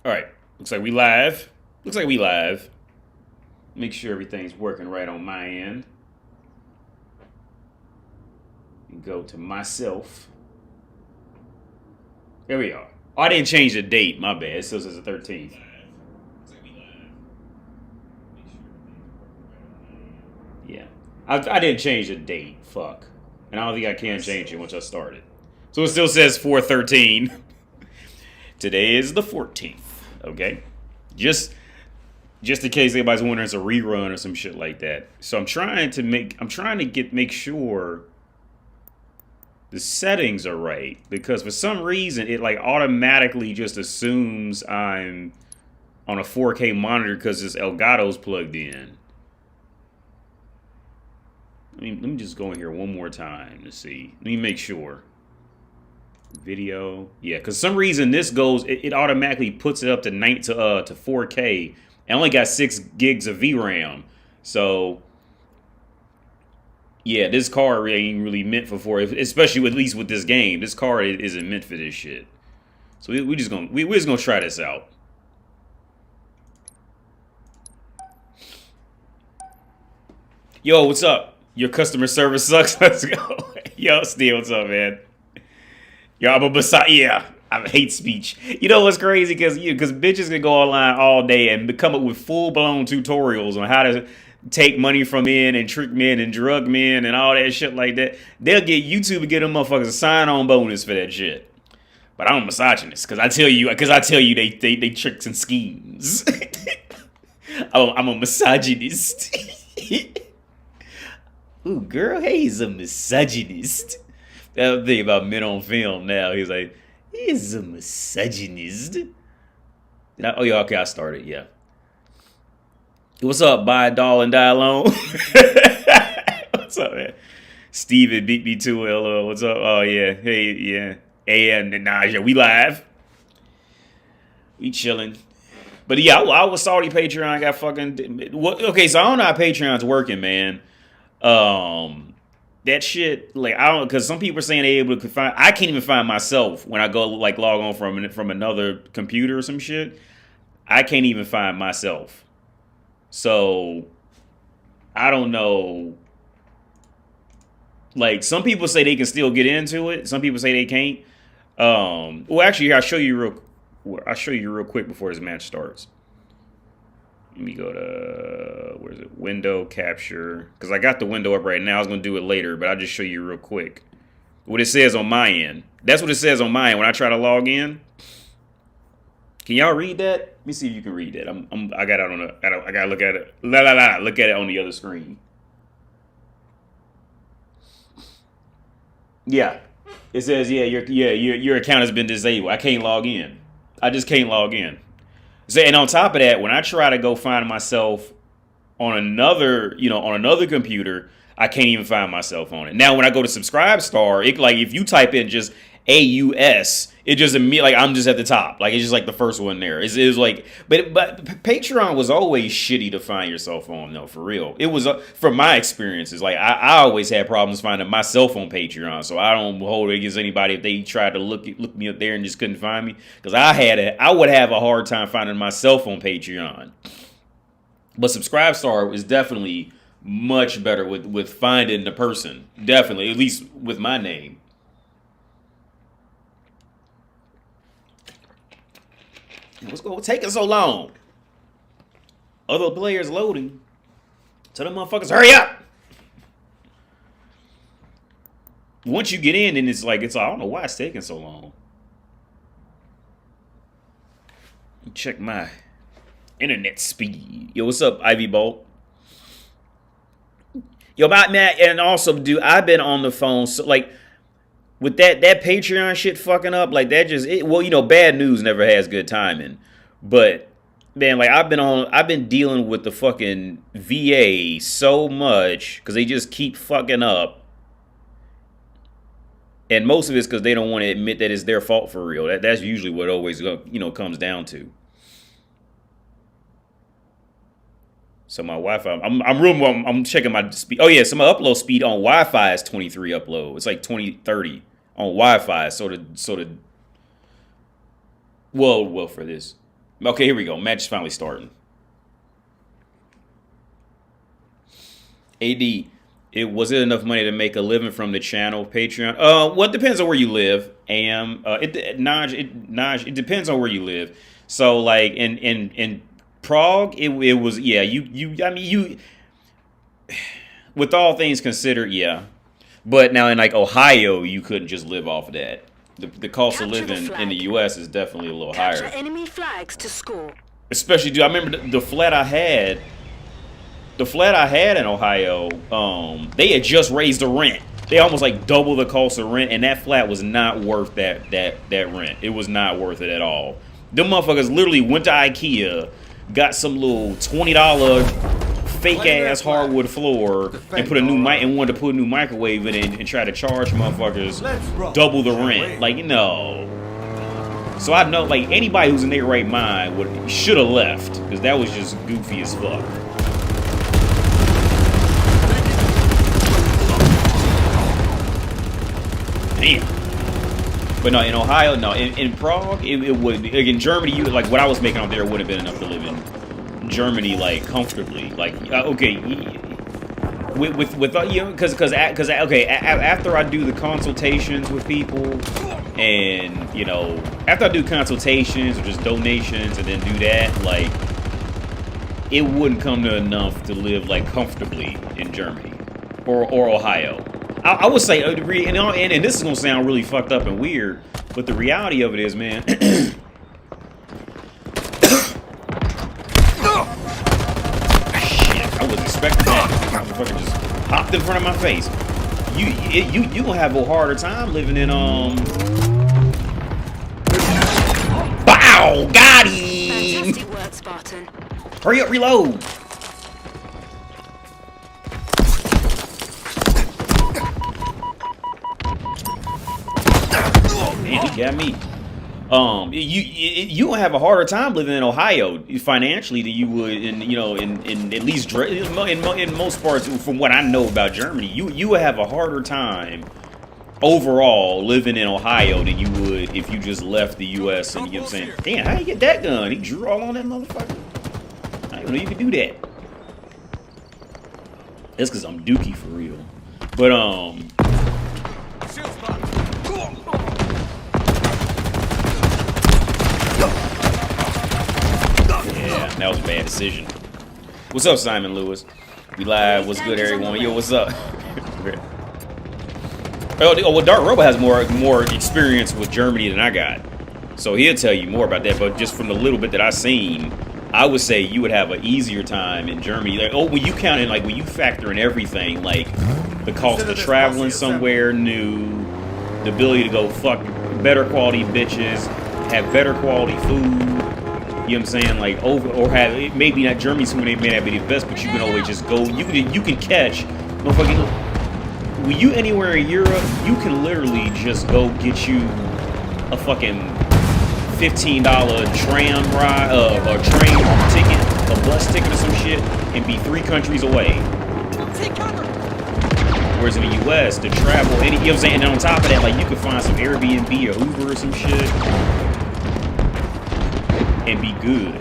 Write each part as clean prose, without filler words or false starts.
All right. Looks like we live. Looks like we live. Make sure everything's working right on my end. And go to myself. There we are. Oh, I didn't change the date. My bad. It still says the 13th. Yeah. I didn't change the date. Fuck. And I don't think I can change it once I started. So it still says 413. Today is the 14th. Okay? Just in case anybody's wondering, it's a rerun or some shit like that. So I'm trying to make sure the settings are right, because for some reason it like automatically just assumes I'm on a 4K monitor because this Elgato's plugged in. Let me just go in here one more time to see. Let me make sure. Video, yeah, because some reason this goes, it automatically puts it up to 4K. I only got 6 gigs of VRAM, so yeah, this card ain't really meant for 4, especially at least with this game. This card isn't meant for this shit. So we're just gonna try this out. Yo, what's up? Your customer service sucks. Let's go. Yo, Steve, what's up, man? Yo, I'm a messiah. Yeah, I hate speech. You know what's crazy? Because bitches can go online all day and come up with full blown tutorials on how to take money from men and trick men and drug men and all that shit like that. They'll get YouTube and get them motherfuckers a sign on bonus for that shit. But I'm a misogynist because I tell you they tricks and schemes. I'm a misogynist. Ooh, girl, hey, he's a misogynist. That thing about men on film now. He's like, he's a misogynist. Oh, yeah, okay, I started, yeah. What's up, buy a doll and die alone? What's up, man? Steven beat me to it. What's up? Oh, yeah. Hey, yeah. And Naja, we live. We chilling. But yeah, I was Saudi Patreon. Got fucking. Okay, so I don't know how Patreon's working, man. That shit, like, I don't, because some people are saying they're able to find. I can't even find myself when I go like log on from another computer or some shit. I can't even find myself. So I don't know. Like, some people say they can still get into it. Some people say they can't. Well, actually, I'll show you real quick before this match starts. Let me go to, where is it? Window capture. Because I got the window up right now. I was going to do it later, but I'll just show you real quick what it says on my end. That's what it says on my end when I try to log in. Can y'all read that? Let me see if you can read that. I got it on I got to look at it. Look at it on the other screen. Yeah. It says, your account has been disabled. I can't log in. I just can't log in. So, and on top of that, when I try to go find myself on another computer, I can't even find myself on it. Now, when I go to Subscribestar, it, like, if you type in just AUS, it just immediately, like, I'm just at the top. Like, it's just like the first one there. It was like, but Patreon was always shitty to find yourself on, though, for real. It was, from my experiences, like, I always had problems finding myself on Patreon, so I don't hold it against anybody if they tried to look me up there and just couldn't find me, because I would have a hard time finding myself on Patreon. But Subscribestar is definitely much better with finding the person. Definitely, at least with my name. What's taking so long? Other players loading. Tell them motherfuckers, hurry up! Once you get in, and I don't know why it's taking so long. Check my internet speed. Yo, what's up, Ivy Bolt? Yo, Matt, and also, dude, I've been on the phone, so, like, with that Patreon shit fucking up, like, that just, bad news never has good timing. But, man, like, I've been dealing with the fucking VA so much, because they just keep fucking up. And most of it's because they don't want to admit that it's their fault for real. That's usually what it always, comes down to. So my Wi-Fi, I'm checking my speed. Oh yeah, so my upload speed on Wi-Fi is 23 upload. It's like 2030 on Wi-Fi. Sort of. Well, for this. Okay, here we go. Match is finally starting. AD, was it enough money to make a living from the channel, Patreon? Well, it depends on where you live. Naj, it depends on where you live. So, like, in Prague, it was, yeah, I mean, you, with all things considered, yeah. But now in, like, Ohio, you couldn't just live off of that. The cost of living in the U.S. is definitely a little higher. Enemy flags to score. Especially, dude, I remember the flat I had. The flat I had in Ohio, they had just raised the rent. They almost like double the cost of rent, and that flat was not worth that rent. It was not worth it at all. Them motherfuckers literally went to IKEA, got some little $20 fake ass hardwood floor, and put a new and wanted to put a new microwave in it and try to charge motherfuckers double the rent. Like, no. So I know, like, anybody who's in their right mind should have left, because that was just goofy as fuck. Damn. But no, in Ohio, no. In Prague, it would. Like in Germany, like what I was making out there would have been enough to live in Germany, like comfortably. Like okay, with you know, because okay, after I do the consultations with people, and you know, after I do consultations or just donations, and then do that, like it wouldn't come to enough to live like comfortably in Germany or Ohio. I would say, and this is gonna sound really fucked up and weird, but the reality of it is, man. Shit, I was expecting that. Motherfucker just hopped in front of my face. You gonna have a harder time living in Bow, got him. Fantastic work, Spartan. Hurry up, reload. Man, he got me. You will have a harder time living in Ohio financially than you would in at least in most parts. From what I know about Germany, you will have a harder time overall living in Ohio than you would if you just left the U.S. and you know what I'm saying, damn, how you get that gun? He drew all on that motherfucker. I didn't know you could do that. That's because I'm dookie for real. But yeah, that was a bad decision. What's up, Simon Lewis? We live. What's good, everyone? Yo, what's up? well, Dark Robo has more experience with Germany than I got, so he'll tell you more about that. But just from the little bit that I've seen, I would say you would have an easier time in Germany. Like, when you count in, like when you factor in everything, like the cost of traveling somewhere new, the ability to go fuck better quality bitches, have better quality food. You know what I'm saying? Like or have maybe not Germany's when they may not be the best, but you can always just go. You can catch, motherfucking. When you anywhere in Europe, you can literally just go get you a fucking $15 tram ride, or train ticket, a bus ticket or some shit, and be 3 countries away. Whereas in the U.S., to travel, you know what I'm saying? And on top of that, like you can find some Airbnb or Uber or some shit. And be good.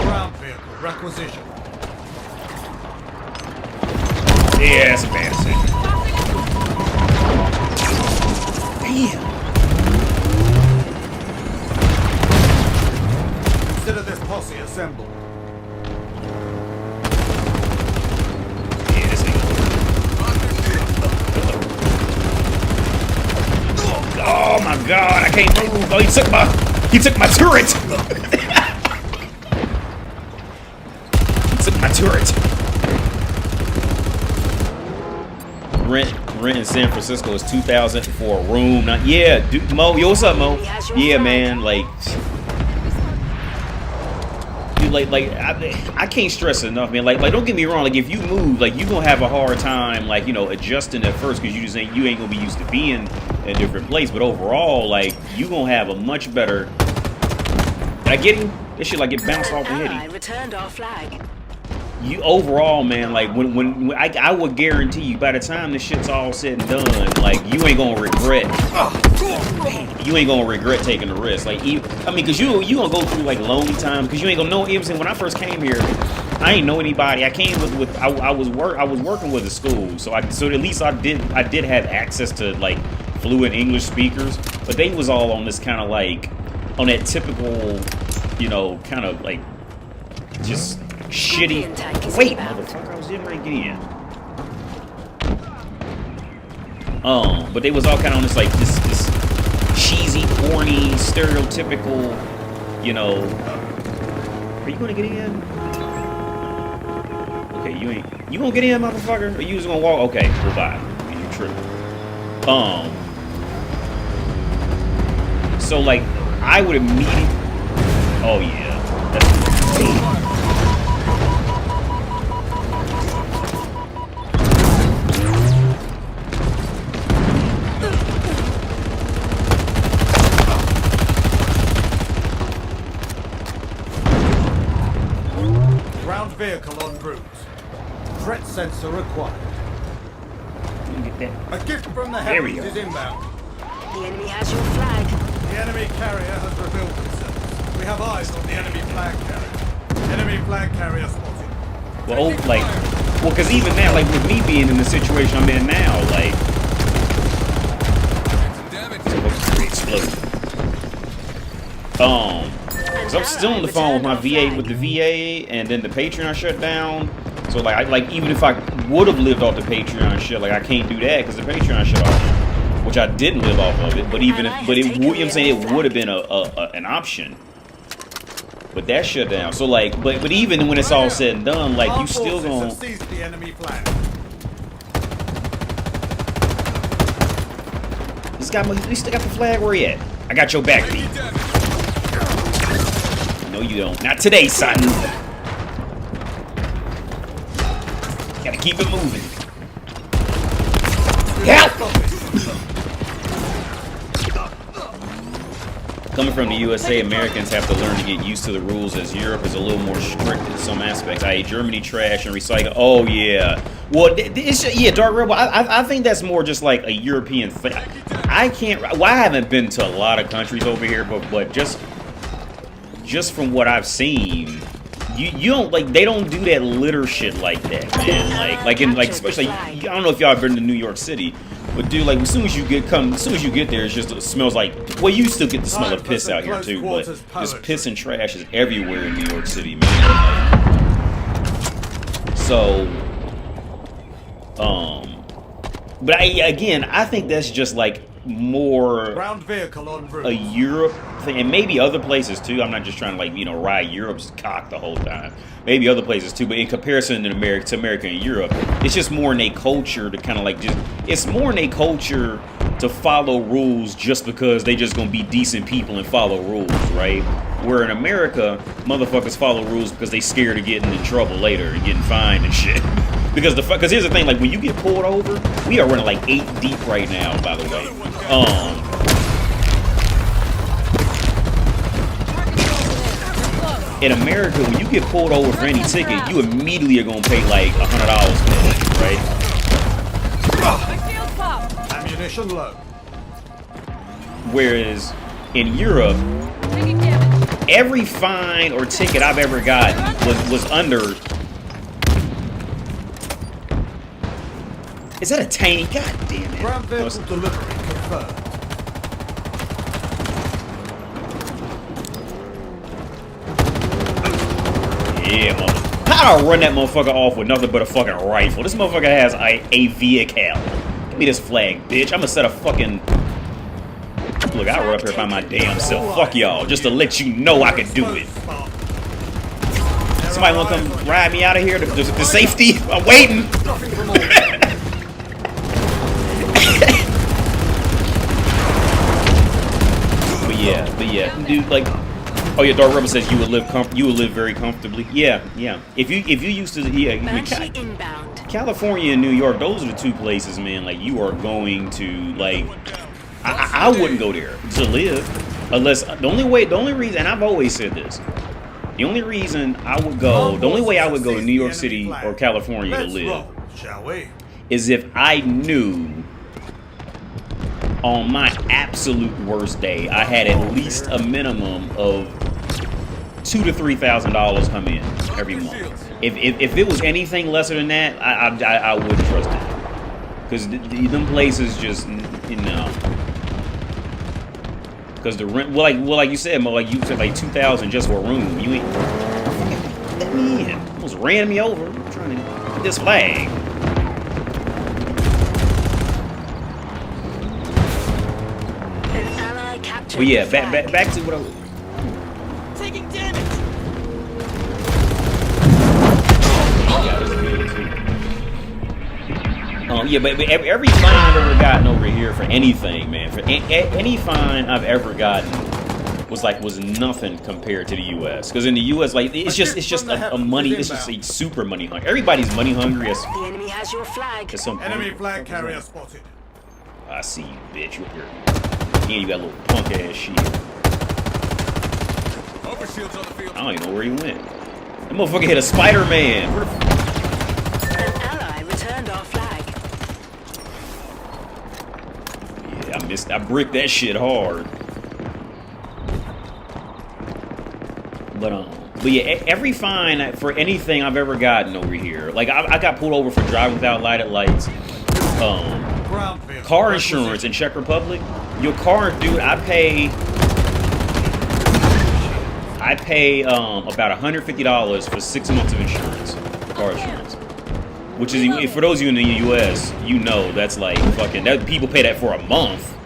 Ground vehicle requisition. Yeah, that's a bad decision. Damn. Consider this posse assembled. Yeah, this nigga. Oh my god, I can't move. Oh, he took my turret. He took my turret. Rent in San Francisco is $2,000 for a room. Yeah, dude, Mo. Yo, what's up, Mo? Yeah, man. Like, dude, like I can't stress it enough, man. Like, don't get me wrong. Like, if you move, like, you gonna have a hard time, like, you know, adjusting at first because you ain't gonna be used to being in a different place. But overall, like, you gonna have a much better. Did I get him? This shit like get bounced off the head. I returned our flag. You overall, man, like when I would guarantee you by the time this shit's all said and done, like you ain't gonna regret. Man, you ain't gonna regret taking the risk. Like, I mean, cause you gonna go through like lonely times, cause you ain't gonna know. You know what I'm saying? When I first came here, I ain't know anybody. I came with I was working with a school, so at least I did have access to like fluent English speakers, but they was all on this kind of like on that typical, you know, kind of like just shitty. Wait, motherfucker, I was getting ready to get in. But they was all kind of on this like this cheesy, corny, stereotypical, you know. Are you gonna get in? Okay, you gonna get in, motherfucker? Or you just gonna walk? Okay, well, bye. You tripping. So like, I would immediately. Oh yeah, that's. Vehicle en route. Threat sensor required. Get that. A gift from the There we heavens go. is inbound. The enemy has your flag. The enemy carrier has revealed themselves. We have eyes on the enemy flag carrier. Enemy flag carrier spotted. Well, like, well, because even now, like with me being in the situation I'm in now, like, explode. So I'm still on the phone with my VA, with the VA, and then the Patreon shut down. So like, even if I would have lived off the Patreon shit, like I can't do that because the Patreon shut off, which I didn't live off of it. But even if, but it, you know what I'm saying, it would have been an option. But that shut down. So like, but even when it's all said and done, like you still gonna. The enemy flag. This guy, we still got the flag. Where he at? I got your back, B. No, you don't. Not today, son. Gotta keep it moving. Help! Coming from the USA, Americans have to learn to get used to the rules as Europe is a little more strict in some aspects. I.e. Germany trash and recycle. Oh, yeah. Well, yeah, Dark Rebel, I think that's more just like a European thing. I can't, well, I haven't been to a lot of countries over here, but just from what I've seen, you don't like, they don't do that litter shit like that, man. Like especially, I don't know if y'all have been to New York City, but dude, like as soon as you get there, it smells like, well, you still get the smell of piss out here too, but just piss and trash is everywhere in New York City, man. So, but I think that's just like more a Europe thing, and maybe other places too. I'm not just trying to like, you know, ride Europe's cock the whole time. Maybe other places too, but in comparison to America and Europe, it's just more in a culture to kind of like it's more in a culture to follow rules just because they just gonna be decent people and follow rules, right? Where in America, motherfuckers follow rules because they scared of getting in trouble later and getting fined and shit. Because here's the thing, like when you get pulled over, we are running like 8 deep right now, by the way. In America, when you get pulled over for any ticket, you immediately are gonna pay like $100 for it, right? Ammunition low. Whereas in Europe, every fine or ticket I've ever gotten was under. Is that a tiny? God damn it! Ground vehicle delivery confirmed. Yeah, mother. How do I run that motherfucker off with nothing but a fucking rifle? This motherfucker has a vehicle. Give me this flag, bitch. I'm gonna set a fucking. Look, I run up here by my damn self. Fuck y'all, just to let you know I can do it. Somebody wanna come ride me out of here? The safety? I'm waiting. But yeah, dude, like, oh yeah, Dark Rebel says you would live very comfortably. Yeah. If you used to, California and New York, those are the two places, man. Like you are going to like, I wouldn't go there to live unless the only reason, and I've always said this, the only reason I would go, the only way I would go to New York City or California to live is if I knew on my absolute worst day, I had at least a minimum of $2,000 to $3,000 come in every month. If it was anything lesser than that, I wouldn't trust it. Because them places just, you know. Because the rent, well, like you said, Mo, like you said, like $2,000 just for a room. You ain't let me in. Almost ran me over. I'm trying to get this flag. An ally captured. But yeah, the back flag. to what I was. Taking damage. Yeah, but every fine I've ever gotten over here for anything, man, for any fine I've ever gotten was nothing compared to the U.S. Because in the U.S., like it's just a money, it's just a super money hungry. Everybody's money hungry as The enemy has your flag. some point. Enemy flag carrier spotted. I see you, bitch. You're here. Yeah, you got a little punk ass shit. Overshields on the field. I don't even know where he went. That motherfucker hit a Spider-Man. Where the An ally returned our flag. Yeah, I bricked that shit hard. But yeah, every fine for anything I've ever gotten over here, like I got pulled over for driving without lighted lights, car insurance in Czech Republic. Your car, dude, I pay about $150 for 6 months of insurance, car insurance. Which is, for those of you in the U.S., you know that's like fucking, people pay that for a month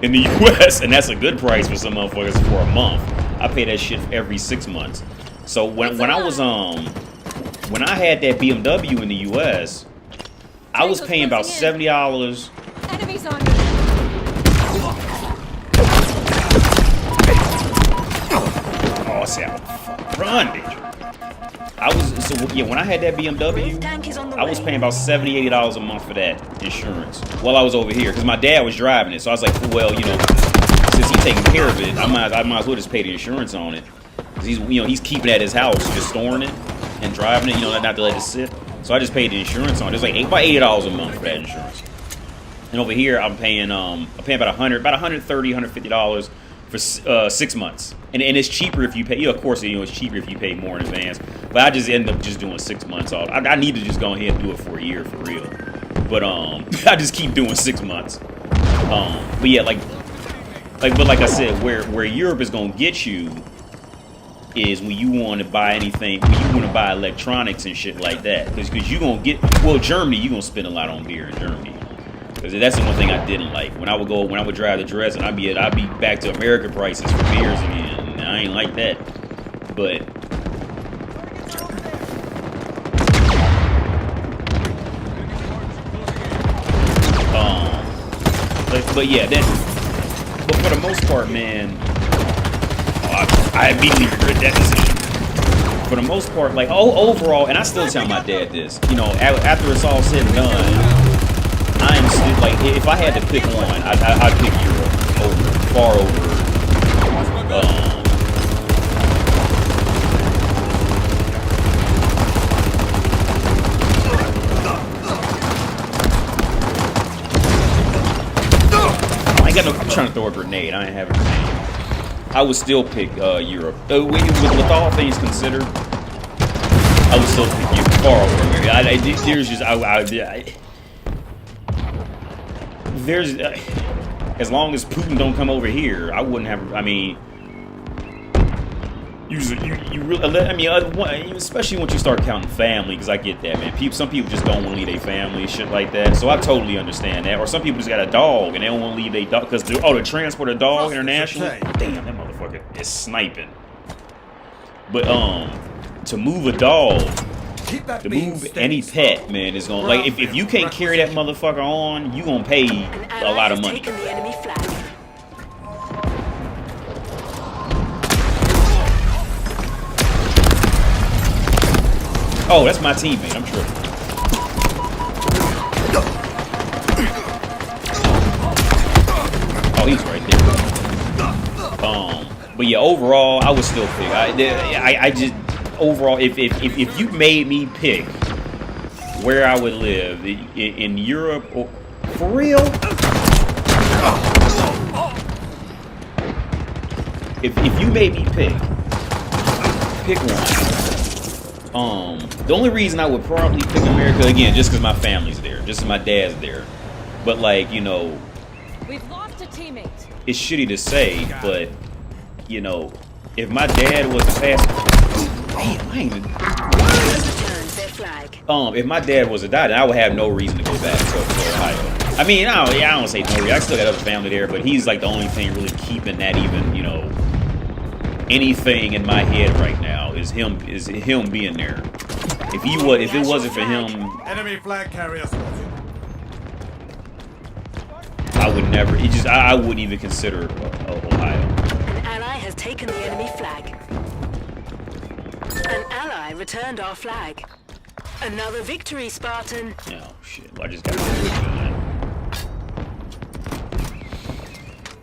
in the U.S., and that's a good price for some motherfuckers for a month. I pay that shit every 6 months. So when I was when I had that BMW in the U.S., I was paying about $70. Enemies on me. Oh, see, run, bitch. When I had that BMW, I was paying about $70, $80 a month for that insurance while I was over here because my dad was driving it. So I was like, well, you know, since he's taking care of it, I might as well just pay the insurance on it. Cause he's keeping it at his house, just storing it and driving it, not to let it sit. So I just paid the insurance on it. It was like about $80 a month for that insurance. And over here, I'm paying about $130, $150 for 6 months. And it's cheaper if you pay. Of course, it's cheaper if you pay more in advance. But I just end up just doing 6 months off. I need to just go ahead and do it for a year for real. But I just keep doing 6 months. But yeah, like I said, where Europe is gonna get you is when you want to buy anything, when you want to buy electronics and shit like that. Because you gonna get, Germany, you gonna spend a lot on beer in Germany. Because that's the one thing I didn't like. When I would drive to Dresden, I'd be back to American prices for beers again. I ain't like that. But yeah, but for the most part, man, I immediately regret that decision. For the most part, like overall, and I still tell my dad this, after it's all said and done, I'm still like, if I had to pick one, I'd pick Europe far over. I'm trying to throw a grenade. I ain't have a grenade. I would still pick Europe. With all things considered, I would still pick Europe far over. There's as long as Putin don't come over here, I wouldn't have. I mean, you really. I mean, especially once you start counting family, because I get that, man. Some people just don't want to leave their family, shit like that. So I totally understand that. Or some people just got a dog and they don't want to leave their dog because to transport a dog internationally. Damn, that motherfucker is sniping. But to move a dog, to move any pet, man, is gonna like if you can't carry that motherfucker on, you gonna pay a lot of money. Taken the enemy flag. Oh, that's my teammate. I'm tripping. Oh, he's right there. But yeah, overall, I would still pick. I just overall, if you made me pick where I would live in Europe, or, for real. if you made me pick one, the only reason I would probably pick America again, just because my family's there, just because my dad's there, but like, you know, We've lost a teammate. it's shitty to say, but you know, if my dad was to pass, damn, I ain't even. Returned their flag. If my dad was to die, then I would have no reason to go back to Ohio. I mean, I don't say no reason. I still got other family there, but he's like the only thing really keeping that even, you know, anything in my head right now is him being there. If it wasn't for him, Enemy flag carrier spotted. I would never. I wouldn't even consider Ohio. An ally has taken the enemy flag. An ally returned our flag. Another victory, Spartan. Oh shit! Well, I just got to that.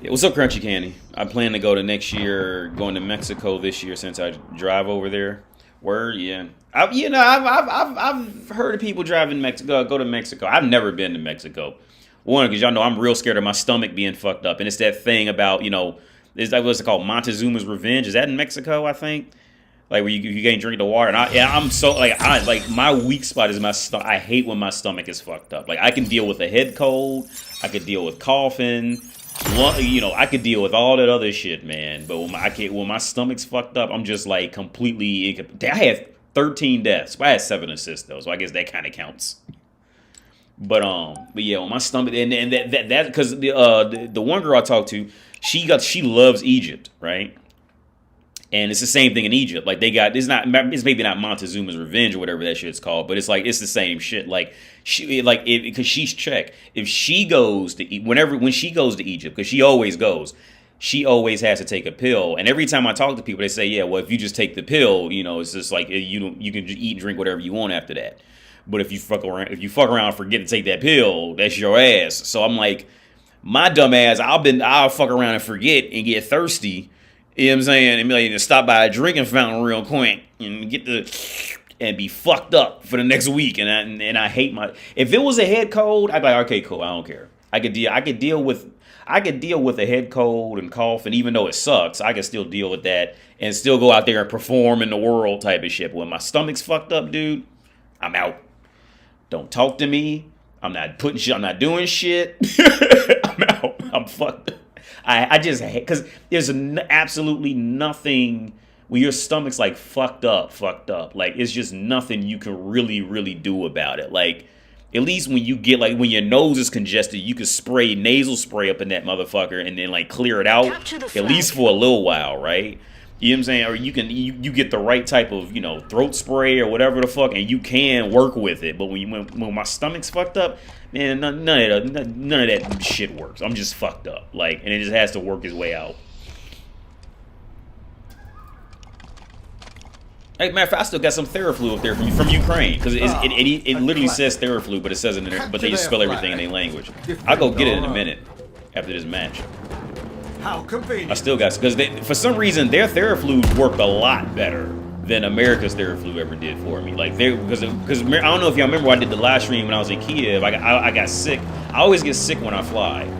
Yeah, what's up, Crunchy Candy? I plan to go to next year, going to Mexico this year since I drive over there. Word, yeah. I've heard of people driving Mexico, go to Mexico. I've never been to Mexico. One, because y'all know I'm real scared of my stomach being fucked up, and it's that thing about, you know, is that what's it called, Montezuma's Revenge? Is that in Mexico? I think, like where you can't drink the water. And I'm so like my weak spot is my stomach. I hate when my stomach is fucked up. Like I can deal with a head cold, I could deal with coughing. You know, I could deal with all that other shit, man. But when my stomach's fucked up, I'm just like completely. I had 13 deaths. But I had 7 assists though, so I guess that kind of counts. But yeah, when my stomach and that because the one girl I talked to, she loves Egypt, right? And it's the same thing in Egypt. Like it's maybe not Montezuma's Revenge or whatever that shit's called, but it's like it's the same shit. Like because she's Czech. If she goes to when she goes to Egypt, because she always goes, she always has to take a pill. And every time I talk to people, they say, yeah, well, if you just take the pill, you know, it's just like you can just eat and drink whatever you want after that. But if you fuck around and forget to take that pill, that's your ass. So I'm like, my dumb ass, I'll fuck around and forget and get thirsty. You know what I'm saying? And like, stop by a drinking fountain real quick and and be fucked up for the next week. And I hate if it was a head cold, I'd be like, okay, cool, I don't care. I could deal with a head cold and cough, and even though it sucks, I can still deal with that and still go out there and perform in the world type of shit. But when my stomach's fucked up, dude, I'm out. Don't talk to me. I'm not doing shit. I'm out. I'm fucked up. I just hate, because there's absolutely nothing when your stomach's like fucked up. Like it's just nothing you can really do about it. Like at least when you get like when your nose is congested, you can spray nasal spray up in that motherfucker and then like clear it out at least for a little while, right? You know what I'm saying? Or you get the right type of, you know, throat spray or whatever the fuck, and you can work with it. But when my stomach's fucked up, man, none of that shit works. I'm just fucked up, like, and it just has to work its way out. Hey, matter of fact, I still got some Theraflu up there from Ukraine, because it literally says Theraflu, but it says it in there, but they just spell everything in their language. I'll go get it in a minute after this match. How convenient. I still got, because for some reason their Theraflu worked a lot better than America's Theraflu ever did for me. Like because I don't know if y'all remember, I did the live stream when I was in Kiev. I got sick. I always get sick when I fly,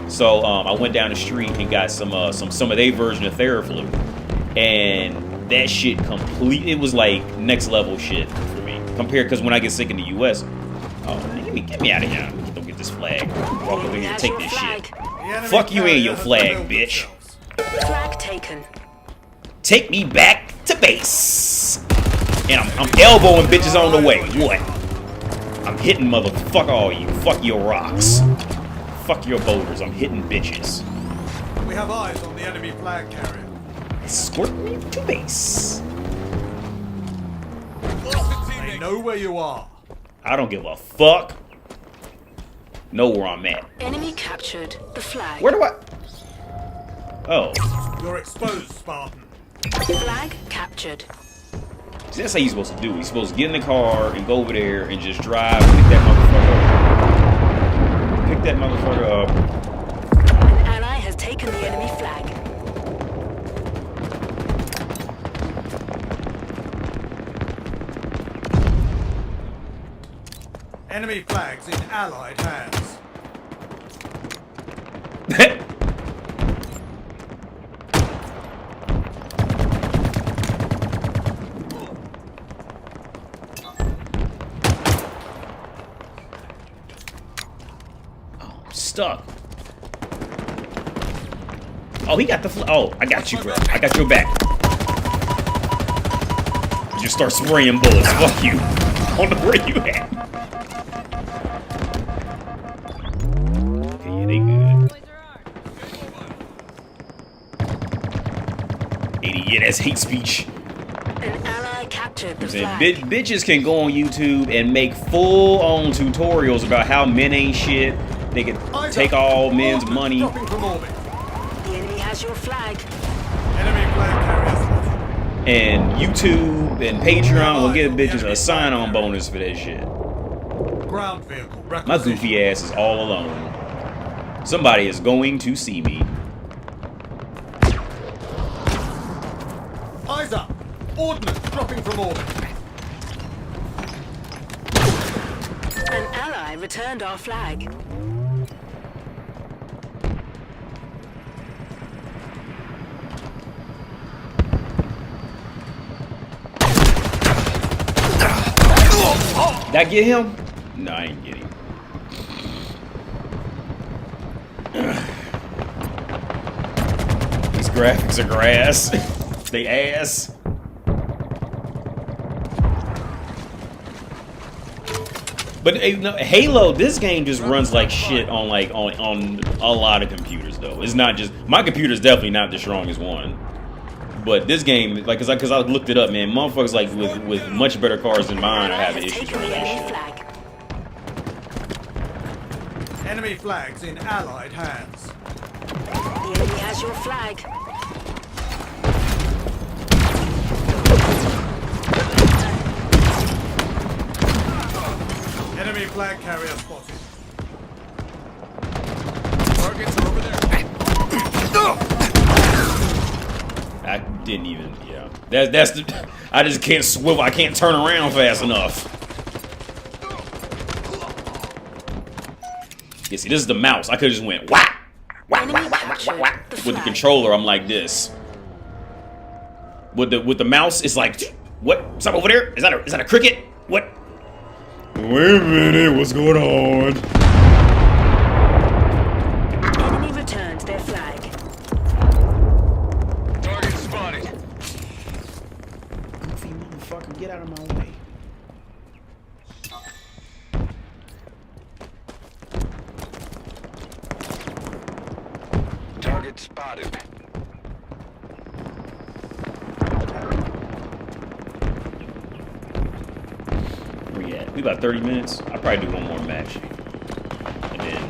so I went down the street and got some of their version of Theraflu, and that shit it was like next level shit for me compared, because when I get sick in the U.S. Oh man, get me out of here. Don't get this flag. Walk over here and take this shit. Fuck you and your flag, bitch. Flag taken. Take me back to base. And I'm elbowing bitches on the way. What? I'm hitting motherfuck all you. Fuck your rocks. Fuck your boulders. I'm hitting bitches. We have eyes on the enemy flag carrier. Escort me to base. They know where you are. I don't give a fuck. Know where I'm at. Enemy captured the flag. Where do I? Oh. You're exposed, Spartan. Flag captured. See, that's how you're supposed to do. You're supposed to get in the car and go over there and just drive and pick that motherfucker up. Pick that motherfucker up. An ally has taken the enemy flag. Enemy flags in Allied hands. stuck. Oh, he got the oh, I got you, bro. I got your back. Just start spraying bullets. Fuck you. I don't know where you at. Okay, yeah, they good. 80, yeah, that's hate speech. An ally captured the Saying, flag. bitches can go on YouTube and make full-on tutorials about how men ain't shit. They can take all men's money. Dropping from orbit. The enemy has your flag. Enemy flag carrier spotted. And YouTube and Patreon will give bitches a sign-on bonus for that shit. Ground vehicle. My goofy ass is all alone. Somebody is going to see me. Eyes up. Ordnance dropping from orbit. An ally returned our flag. Did I get him? No, I ain't get him. These graphics are grass. They ass. But Halo, this game just runs like shit on on a lot of computers though. It's not just my computer's definitely not the strongest one. But this game, like, cause I looked it up, man. Motherfuckers like with much better cars than mine are having issues with that shit. Enemy flags in Allied hands. The enemy has your flag. Enemy flag carrier spotted. Targets are over there. I didn't even, yeah. That's the, I just can't swivel. I can't turn around fast enough. You see, this is the mouse. I could have just went whack, whack, whack, whack, whack, whack, whack. With the controller, I'm like this. With the mouse, it's like, what? Something over there? Is that a cricket? What? Wait a minute, what's going on? Enemy returned their flag. Target spotted. Goofy motherfucker, get out of my way. Target spotted. Where we at? We about 30 minutes. I'll probably do one more match. And then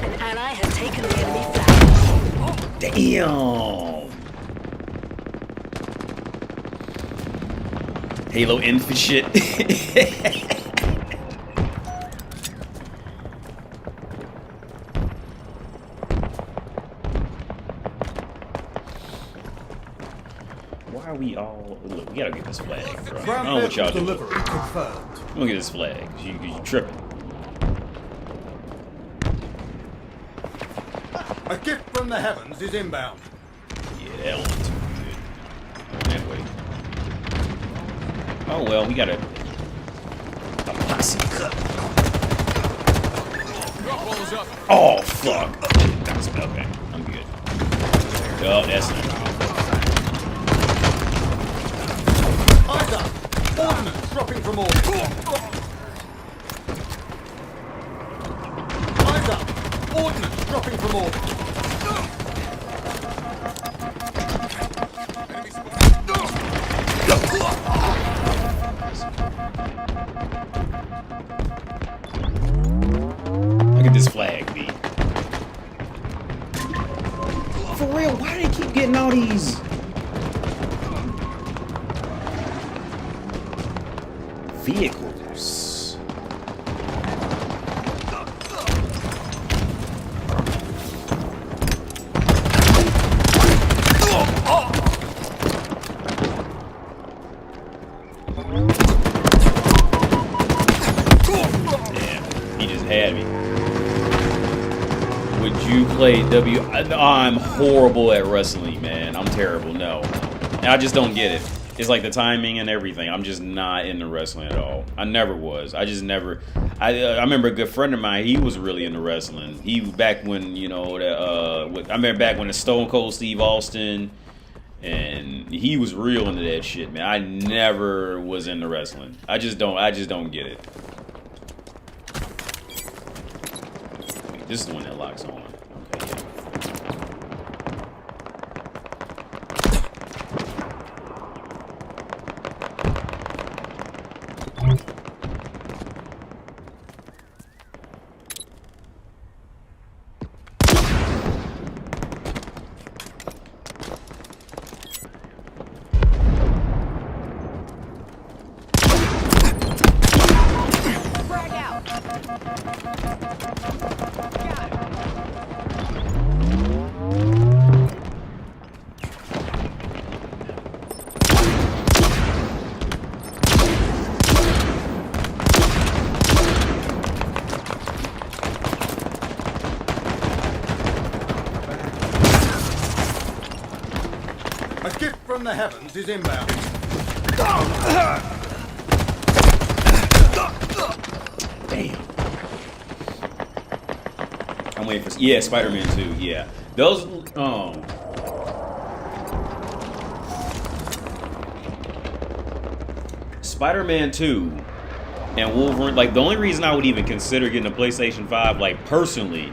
An ally has taken the enemy flag. damn. Halo Inf shit. Why are we all? Look, we gotta get this flag, bro. I don't know what y'all Ground do. vehicle delivery confirmed. I'm gonna get this flag. You tripping? A gift from the heavens is inbound. Yeah, that don't look too good. That way. Oh well, we got a posse. Drop walls up. Oh fuck! That's okay. I'm good. Oh, that's not. Eyes up. Ordnance dropping from orbit. Eyes up. Ordnance dropping from orbit. Enemy spotted. Look at this flag, B. For real, why do they keep getting all these vehicles? Damn, he just had me. Would you play I'm horrible at wrestling, man. I'm terrible. No, I just don't get it. It's like the timing and everything. I'm just not into wrestling at all. I never was. I just never. I remember a good friend of mine. He was really into wrestling. He back when I remember back when the Stone Cold Steve Austin, and he was real into that shit, man. I never was into wrestling. I just don't get it. Wait, this is the one that locks on. Okay, yeah. Frag out. Got it. A gift from the heavens is inbound. Damn. I'm waiting for Spider-Man 2. Yeah, those. Spider-Man 2 and Wolverine. Like the only reason I would even consider getting a PlayStation 5, like personally,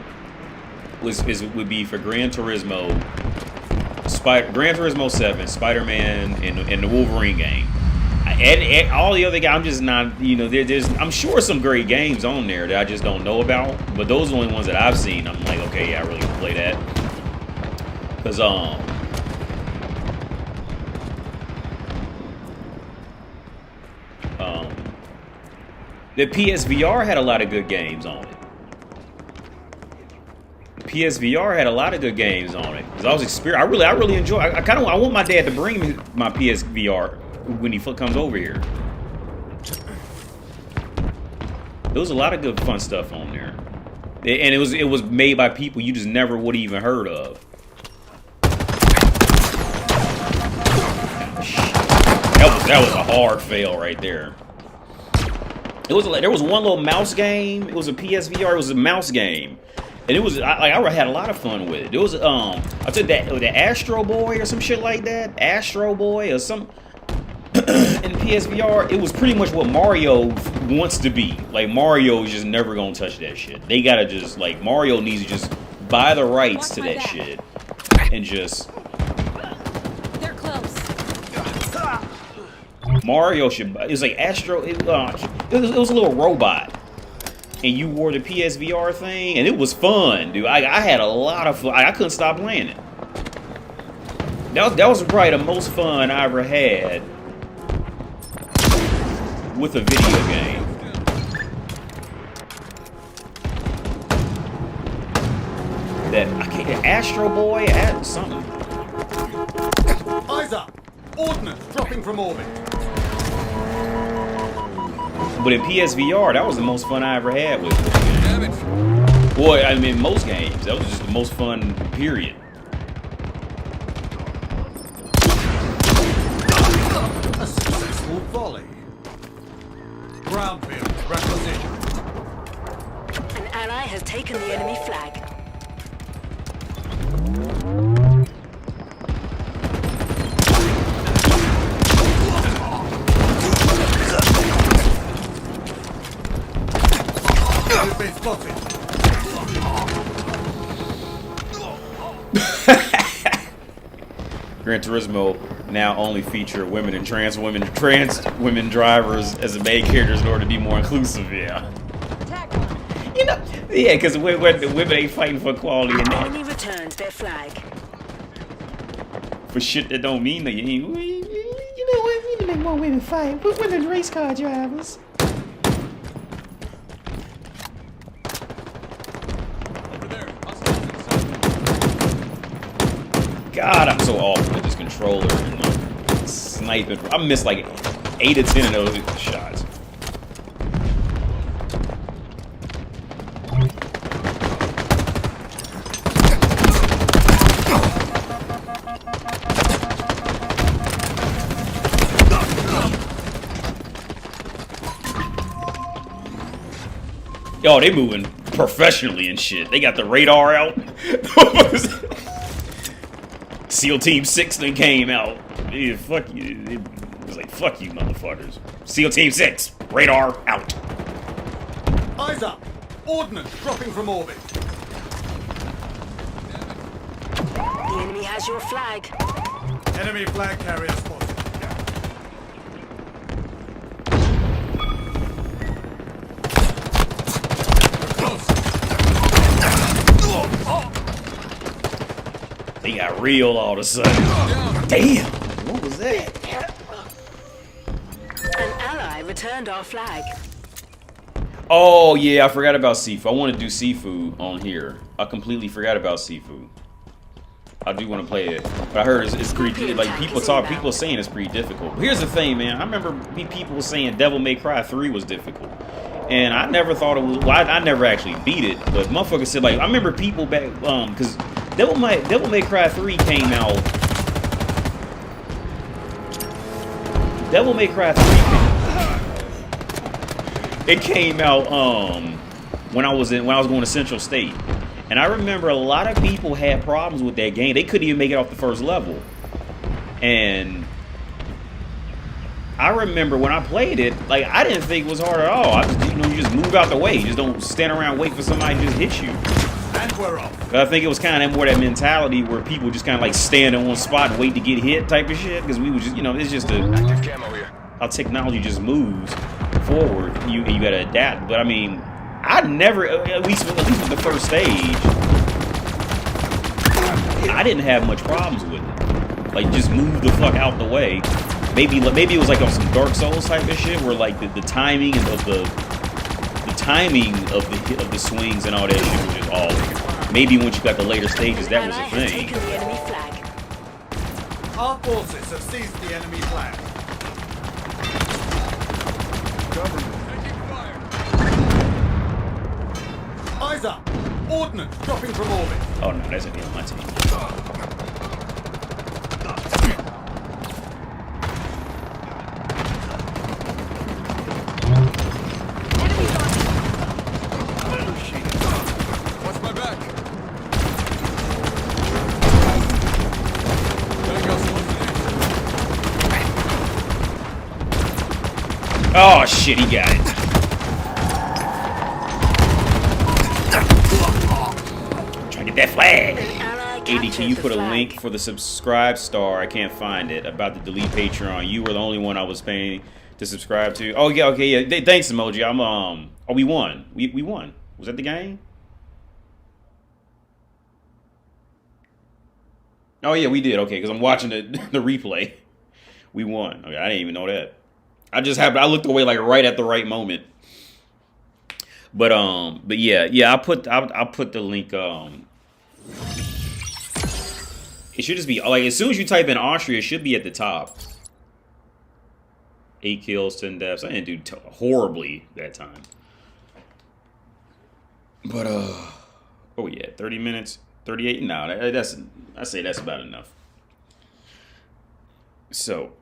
would be for Gran Turismo, Gran Turismo 7, Spider-Man, and the Wolverine game. And all the other guys, I'm just not, there's, I'm sure some great games on there that I just don't know about, but those are the only ones that I've seen. I'm like, okay, yeah, I really want to play that. Because, the PSVR had a lot of good games on it. PSVR had a lot of good games on it. Cause I was I really enjoy. I want my dad to bring me my PSVR when he comes over here. There was a lot of good fun stuff on there, and it was made by people you just never would have even heard of. That was a hard fail right there. There was one little mouse game. It was a PSVR. It was a mouse game. And it was I had a lot of fun with it. It was I took the Astro Boy or some shit like that. Astro Boy or some in PSVR. It was pretty much what Mario wants to be. Like Mario is just never gonna touch that shit. They gotta just like Mario needs to just buy the rights to that shit and just. They're close. Mario should. It was like Astro. It was a little robot. And you wore the PSVR thing, and it was fun, dude. I had a lot of fun. I couldn't stop playing it. That was probably the most fun I ever had with a video game. Astro Boy, something. Eyes up! Ordnance dropping from orbit. But in PSVR, that was the most fun I ever had with it. Damage. Boy, I mean, most games, that was just the most fun, period. A successful volley. Ground field requisition. An ally has taken the enemy flag. You've been spotted. Gran Turismo now only feature women and trans women drivers as the main characters in order to be more inclusive. Yeah, Attack one. yeah, because the women ain't fighting for equality in that. Enemy returned their flag. For shit that don't mean nothing. You know what? We need to make more women fight. Put women race car drivers. Over there. Hostiles inside. God, I'm so awful with this controller and sniping. I missed like 8 or 10 of those shots. Oh, they moving professionally and shit. They got the radar out. SEAL Team 6 then came out. Yeah, fuck you. It was like, fuck you, motherfuckers. SEAL Team 6, radar out. Eyes up! Ordnance dropping from orbit. The enemy has your flag. Enemy flag carrier spotted. They got real all of a sudden. Damn! What was that? An ally returned our flag. Oh, yeah, I forgot about seafood. I want to do seafood on here. I completely forgot about seafood. I do want to play it. But I heard it's pretty, like, people saying it's pretty difficult. But here's the thing, man. I remember people saying Devil May Cry 3 was difficult. And I never thought it was, well, I never actually beat it. But motherfuckers said, like, I remember people back, because Devil May Cry 3 came out. Devil May Cry 3 it came out when I was going to Central State. And I remember a lot of people had problems with that game. They couldn't even make it off the first level. And I remember when I played it, like, I didn't think it was hard at all. I just, you just move out the way. You just don't stand around wait for somebody to just hit you. And we're off. But I think it was kind of more that mentality where people just kind of like stand in one spot and wait to get hit type of shit. Because we was just, it's just how technology just moves forward. You gotta adapt. But I mean, I never, at least with the first stage, I didn't have much problems with it. Like, just move the fuck out the way. Maybe it was like on some Dark Souls type of shit, where like the timing of the swings and all that shit was just all. Maybe once you got the later stages, that was a Ally has thing. taken the enemy flag. Our forces have seized the enemy flag. Eyes up! Ordnance dropping from orbit. Oh no, that's okay on my team. Watch my back. Oh shit, he got it. Trying to get that flag. AD, can you put a link for the subscribe star? I can't find it. About to delete Patreon. You were the only one I was paying to subscribe to. Oh yeah, okay, yeah. Thanks, emoji. I'm Oh, we won. We won. Was that the game? Oh yeah, we did. Okay, because I'm watching the replay. We won. Okay, I didn't even know that. I looked away like right at the right moment. But yeah. I'll put the link. It should just be like as soon as you type in Austria, it should be at the top. 8 kills, 10 deaths. I didn't do horribly that time. But oh yeah, 30 minutes, 38. No, I say that's about enough. So